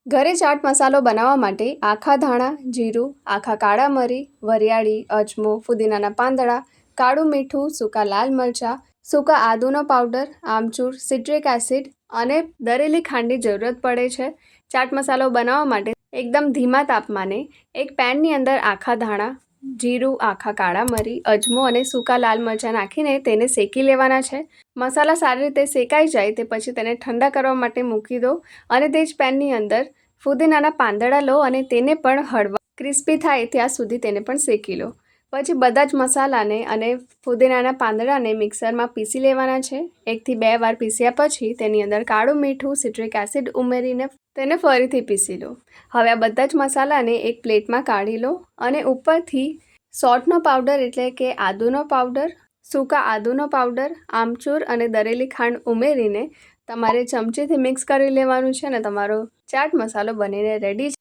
ઘરે ચાટ મસાલો બનાવવા માટે આખા ધાણા, જીરું, આખા કાળા મરી, વરિયાળી, અજમો, ફુદીનાના પાંદડા, કાળું મીઠું, સૂકા લાલ મરચાં, સૂકા આદુનો પાવડર, આમચૂર, સિટ્રિક એસિડ અને દળેલી ખાંડની જરૂરત પડે છે. ચાટ મસાલો બનાવવા માટે એકદમ ધીમા તાપમાને એક પેનની અંદર આખા ધાણા, જીરું, આખા કાળા મરી, અજમો અને સૂકા લાલ મરચાં નાખીને તેને શેકી લેવાના છે. મસાલા સારી રીતે શેકાઈ જાય તે પછી તેને ઠંડા કરવા માટે મૂકી દો અને તે જ પેનની અંદર ફુદીનાના પાંદડા લો અને તેને પણ હળવા ક્રિસ્પી થાય ત્યાં સુધી તેને પણ શેકી લો. પછી બધા જ મસાલાને અને ફુદીનાના પાંદડાને મિક્સરમાં પીસી લેવાના છે. 1 થી 2 વાર પીસ્યા પછી તેની અંદર કાળું મીઠું, સિટ્રિક એસિડ ઉમેરીને તેને ફરીથી પીસી લો. હવે આ બધા જ મસાલાને એક પ્લેટમાં કાઢી લો અને ઉપરથી સોલ્ટનો પાવડર એટલે કે આદુનો પાવડર, સૂકા આદુનો પાવડર, આમચૂર અને દળેલી ખાંડ ઉમેરીને તમારે ચમચીથી મિક્સ કરી લેવાનું છે અને તમારો ચાટ મસાલો બનીને રેડી છે.